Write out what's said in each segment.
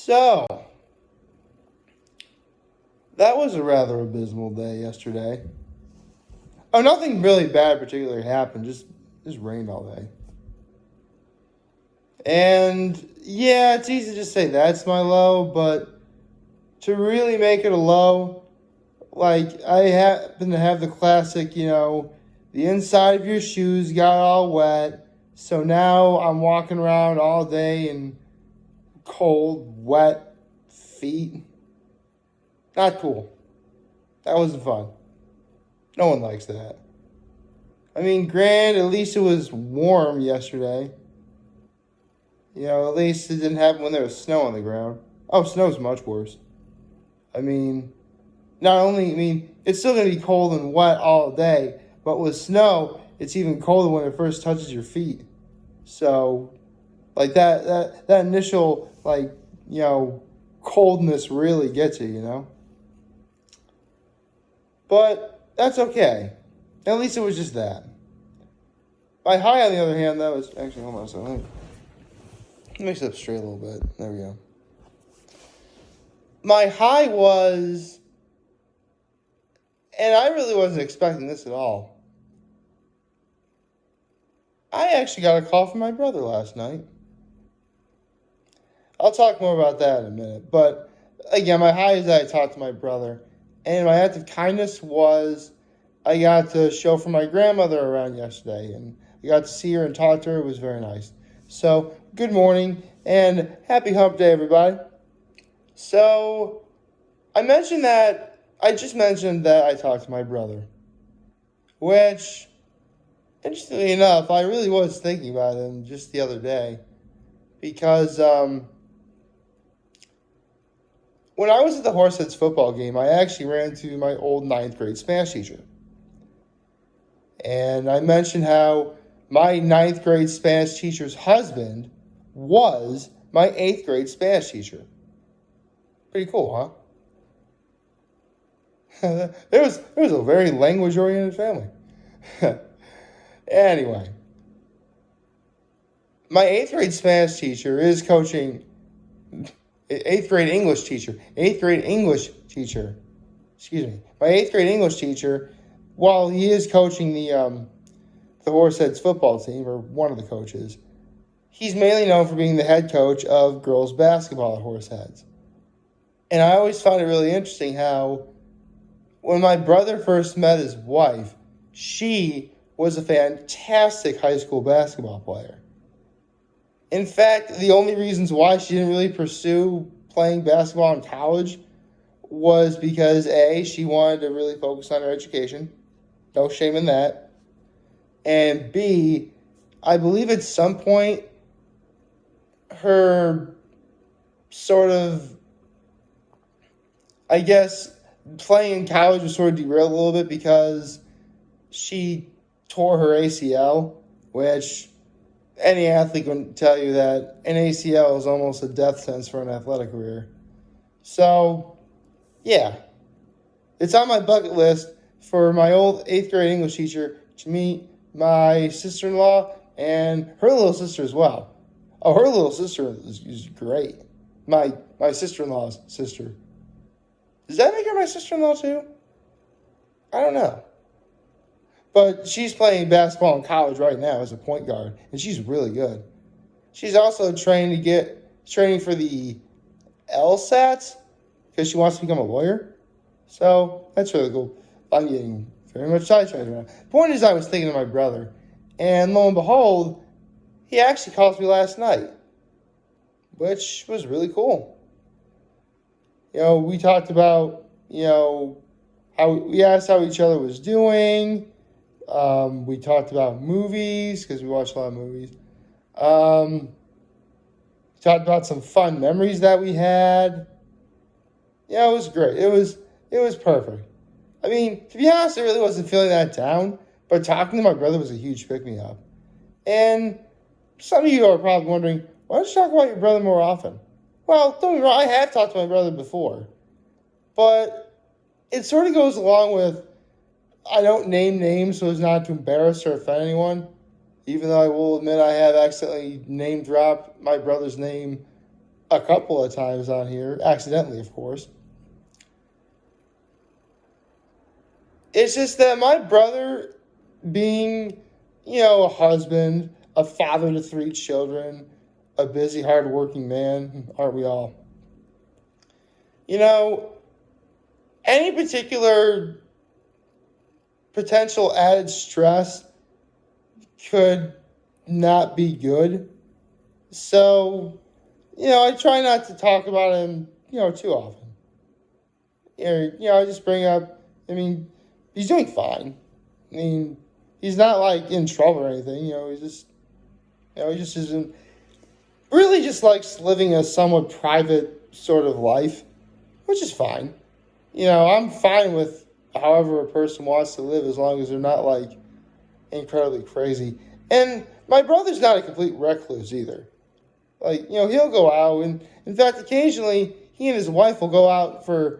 So, that was a rather abysmal day yesterday. Oh, nothing really bad particularly happened. Just rained all day. And yeah, it's easy to just say that's my low, but to really make it a low, like I happen to have the classic, the inside of your shoes got all wet. So now I'm walking around all day in cold, wet feet. Not cool. That wasn't fun. No one likes that. I mean, granted, at least it was warm yesterday. At least it didn't happen when there was snow on the ground. Oh, snow's much worse. I mean, it's still going to be cold and wet all day, but with snow, it's even colder when it first touches your feet. So, like that initial, coldness really gets you. But that's okay. At least it was just that. My high, on the other hand, that was actually, hold on a second. Let me mix it up straight a little bit. There we go. My high was, and I really wasn't expecting this at all. I actually got a call from my brother last night. I'll talk more about that in a minute. But again, my high is that I talked to my brother. And my act of kindness was I got to show for my grandmother around yesterday. And I got to see her and talk to her. It was very nice. So, good morning and happy hump day, everybody. So, I just mentioned that I talked to my brother. Which, interestingly enough, I really was thinking about him just the other day. Because, when I was at the Horseheads football game, I actually ran into my old 9th grade Spanish teacher. And I mentioned how my 9th grade Spanish teacher's husband was my 8th grade Spanish teacher. Pretty cool, huh? It was a very language-oriented family. Anyway, my 8th grade Spanish teacher is coaching... 8th grade English teacher. My 8th grade English teacher, while he is coaching the Horseheads football team, or one of the coaches, he's mainly known for being the head coach of girls basketball at Horseheads. And I always found it really interesting how when my brother first met his wife, she was a fantastic high school basketball player. In fact, the only reasons why she didn't really pursue playing basketball in college was because A, she wanted to really focus on her education. No shame in that. And B, I believe at some point her sort of, I guess, playing in college was sort of derailed a little bit because she tore her ACL, which... any athlete can tell you that an ACL is almost a death sentence for an athletic career. So, yeah. It's on my bucket list for my old 8th grade English teacher to meet my sister-in-law and her little sister as well. Oh, her little sister is great. My sister-in-law's sister. Does that make her my sister-in-law too? I don't know. But she's playing basketball in college right now as a point guard, and she's really good. She's also training for the LSATs because she wants to become a lawyer. So that's really cool. I'm getting very much sidetracked right now. The point is, I was thinking of my brother, and lo and behold, he actually called me last night, which was really cool. We talked about, how we asked how each other was doing. We talked about movies because we watched a lot of movies. We talked about some fun memories that we had. Yeah, it was great. It was perfect. I mean, to be honest, I really wasn't feeling that down, but talking to my brother was a huge pick-me-up. And some of you are probably wondering, why don't you talk about your brother more often? Well, don't get me wrong, I have talked to my brother before, but it sort of goes along with I don't name names so as not to embarrass or offend anyone, even though I will admit I have accidentally name dropped my brother's name a couple of times on here, accidentally, of course. It's just that my brother, being, a husband, a father to 3 children, a busy, hardworking man, aren't we all? You know, any particular potential added stress could not be good. So, I try not to talk about him, too often. I just bring up, he's doing fine. He's not like in trouble or anything, he just isn't, really just likes living a somewhat private sort of life, which is fine. I'm fine with however a person wants to live as long as they're not like incredibly crazy. And my brother's not a complete recluse either. Like, he'll go out, and in fact, occasionally he and his wife will go out for,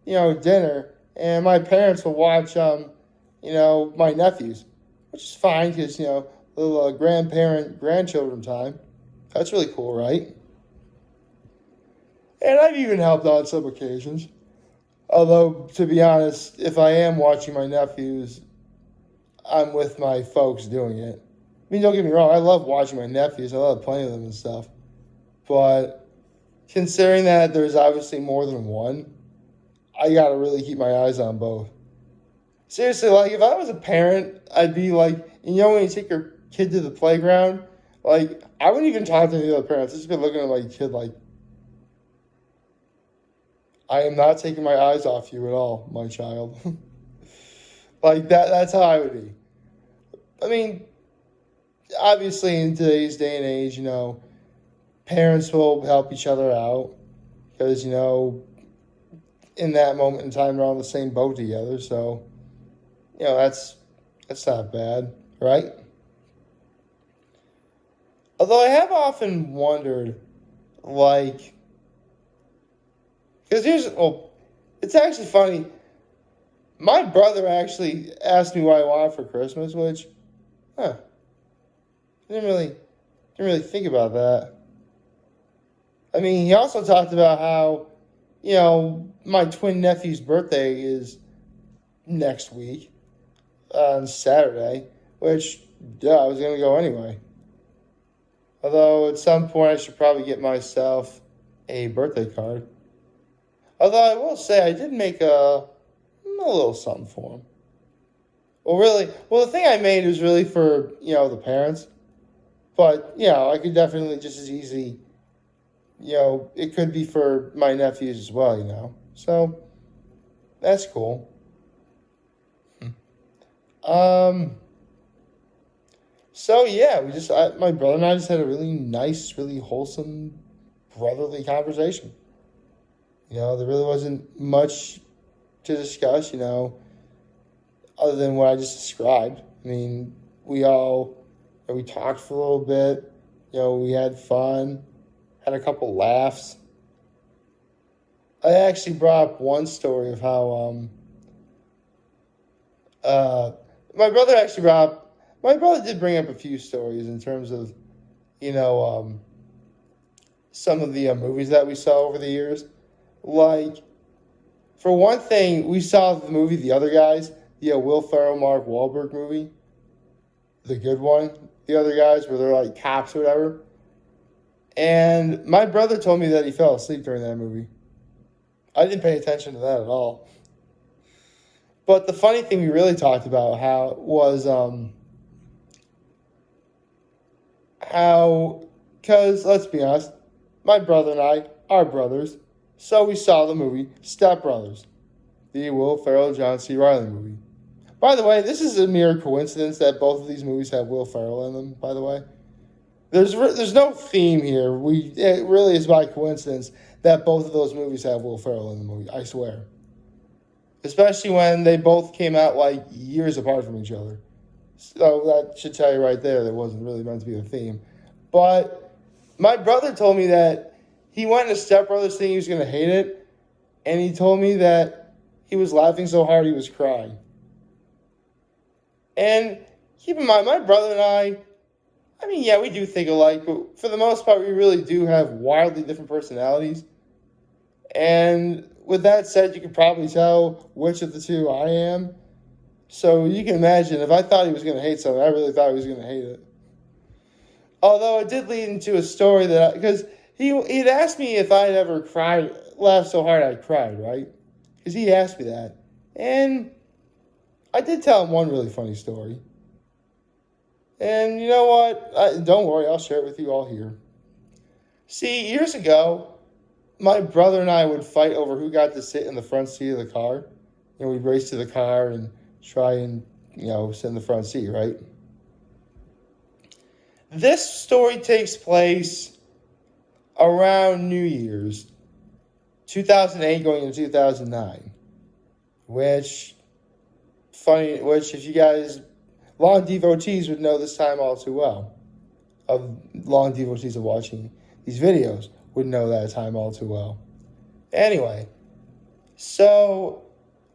dinner, and my parents will watch, my nephews, which is fine because, little grandchildren time. That's really cool, right? And I've even helped out on some occasions. Although, to be honest, if I am watching my nephews, I'm with my folks doing it. Don't get me wrong, I love watching my nephews. I love playing with them and stuff. But considering that there's obviously more than one, I gotta really keep my eyes on both. Seriously, like, if I was a parent, I'd be like, when you take your kid to the playground, like, I wouldn't even talk to the other parents. I'd just be looking at my kid like, I am not taking my eyes off you at all, my child. Like, that's how I would be. Obviously, in today's day and age, parents will help each other out because, in that moment in time, they're on the same boat together. So, that's not bad, right? Although I have often wondered, like, because it's actually funny. My brother actually asked me what I wanted for Christmas, which, I didn't really think about that. He also talked about how, my twin nephew's birthday is next week on Saturday, which, I was going to go anyway. Although at some point I should probably get myself a birthday card. Although I will say I did make a little something for him. The thing I made was really for, the parents. But, I could definitely just as easy, it could be for my nephews as well, So, that's cool. So, yeah, my brother and I just had a really nice, really wholesome, brotherly conversation. There really wasn't much to discuss, other than what I just described. We talked for a little bit, we had fun, had a couple laughs. I actually brought up one story of how, my brother did bring up a few stories in terms of, some of the movies that we saw over the years. Like, for one thing, we saw the movie The Other Guys, the Will Ferrell, Mark Wahlberg movie. The good one. The Other Guys, where they're like cops or whatever. And my brother told me that he fell asleep during that movie. I didn't pay attention to that at all. But the funny thing we really talked about because let's be honest, my brother and I are brothers. So we saw the movie Step Brothers, the Will Ferrell, John C. Reilly movie. By the way, this is a mere coincidence that both of these movies have Will Ferrell in them, by the way. There's no theme here. It really is by coincidence that both of those movies have Will Ferrell in the movie, I swear. Especially when they both came out like years apart from each other. So that should tell you right there that wasn't really meant to be a theme. But my brother told me that he went to Step Brothers thinking he was going to hate it. And he told me that he was laughing so hard he was crying. And keep in mind, my brother and I I mean, yeah, we do think alike, but for the most part, we really do have wildly different personalities. And with that said, you could probably tell which of the two I am. So you can imagine if I thought he was going to hate something, I really thought he was going to hate it. Although it did lead into a story because he'd asked me if I'd ever cried, laughed so hard I cried, right? Because he asked me that. And I did tell him one really funny story. And you know what? Don't worry, I'll share it with you all here. See, years ago, my brother and I would fight over who got to sit in the front seat of the car. We'd race to the car and try and, sit in the front seat, right? This story takes place around New Year's, 2008 going into 2009, which if you guys, long devotees would know this time all too well, of long devotees of watching these videos would know that time all too well. Anyway, so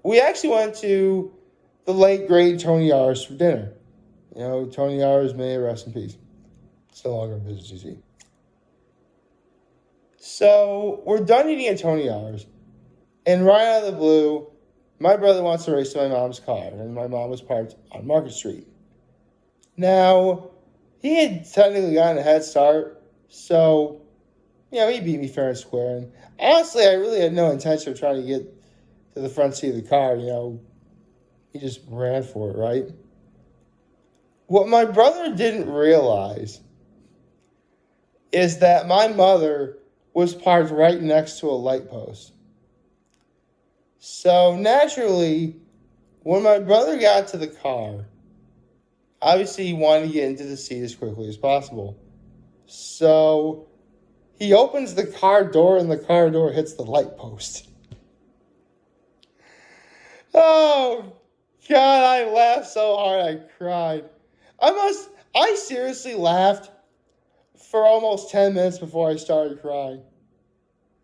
we actually went to the late great Tony R's for dinner. Tony R's, may rest in peace. It's no longer in business, you see. So we're done eating at Tony R's, and right out of the blue, my brother wants to race to my mom's car, and my mom was parked on Market Street. Now, he had technically gotten a head start, so, he beat me fair and square. And honestly, I really had no intention of trying to get to the front seat of the car, He just ran for it, right? What my brother didn't realize is that my mother was parked right next to a light post. So naturally, when my brother got to the car, obviously he wanted to get into the seat as quickly as possible. So he opens the car door and the car door hits the light post. Oh, God, I laughed so hard I cried. I seriously laughed for almost 10 minutes before I started crying.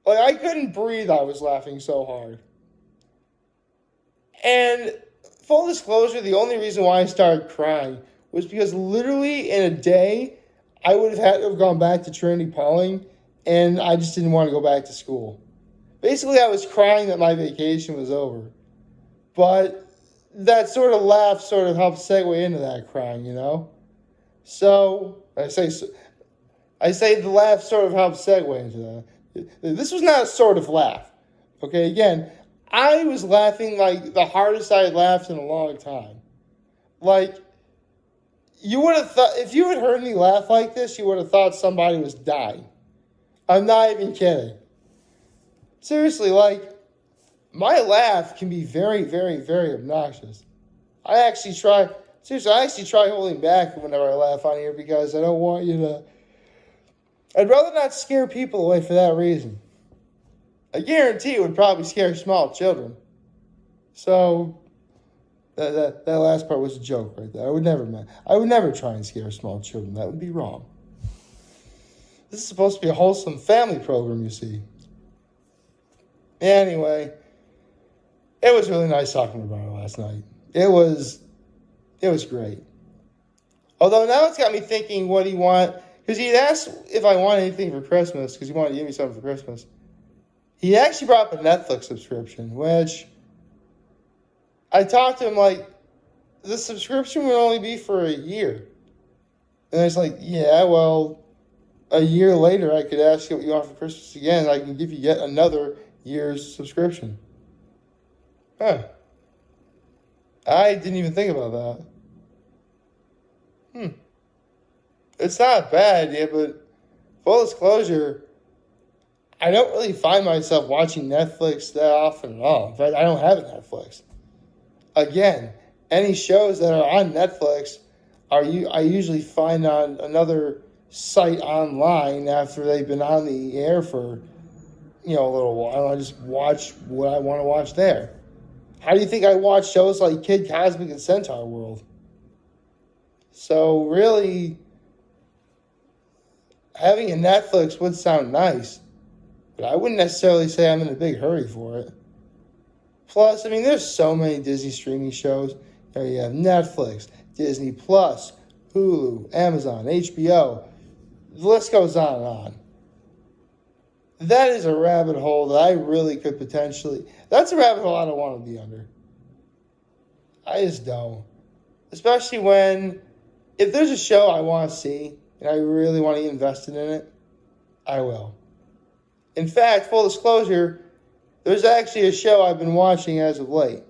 Like, I couldn't breathe, I was laughing so hard. And full disclosure, the only reason why I started crying was because literally in a day, I would have had to have gone back to Trinity Pauling, and I just didn't want to go back to school. Basically, I was crying that my vacation was over. But that sort of laugh sort of helped segue into that crying, So, I say the laugh sort of helped segue into that. This was not a sort of laugh. Okay, again, I was laughing like the hardest I had laughed in a long time. Like, you would have thought, if you had heard me laugh like this, you would have thought somebody was dying. I'm not even kidding. Seriously, my laugh can be very, very, very obnoxious. I actually try holding back whenever I laugh on here because I don't want you to... I'd rather not scare people away for that reason. I guarantee it would probably scare small children. So, that last part was a joke right there. I would never try and scare small children. That would be wrong. This is supposed to be a wholesome family program, you see. Anyway, it was really nice talking about it last night. It was great. Although now it's got me thinking what he want, because he'd asked if I want anything for Christmas, because he wanted to give me something for Christmas. He actually brought up a Netflix subscription, which I talked to him the subscription would only be for a year. And it's yeah, well, a year later I could ask you what you want for Christmas again, and I can give you yet another year's subscription. Huh. I didn't even think about that. It's not a bad idea, but full disclosure, I don't really find myself watching Netflix that often at all. In fact, I don't have a Netflix. Again, any shows that are on Netflix I usually find on another site online after they've been on the air for a little while. I just watch what I want to watch there. How do you think I watch shows like Kid Cosmic and Centaur World? So really, having a Netflix would sound nice, but I wouldn't necessarily say I'm in a big hurry for it. Plus, there's so many Disney streaming shows. You have Netflix, Disney Plus, Hulu, Amazon, HBO. The list goes on and on. That is a rabbit hole that I really could potentially... That's a rabbit hole I don't want to be under. I just don't. Especially when... If there's a show I want to see, and I really want to get invested in it, I will. In fact, full disclosure, there's actually a show I've been watching as of late.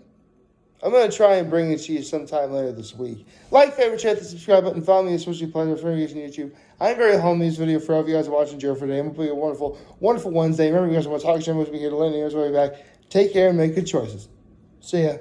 I'm going to try and bring it to you sometime later this week. Like, favorite, share, the subscribe button, follow me on social platforms, for YouTube. I'm very homely this video for all of you guys watching Joe for today. I'm going to be a wonderful, wonderful Wednesday. Remember, you guys want to talk to me, we'll be here to let you guys way back. Take care and make good choices. See ya.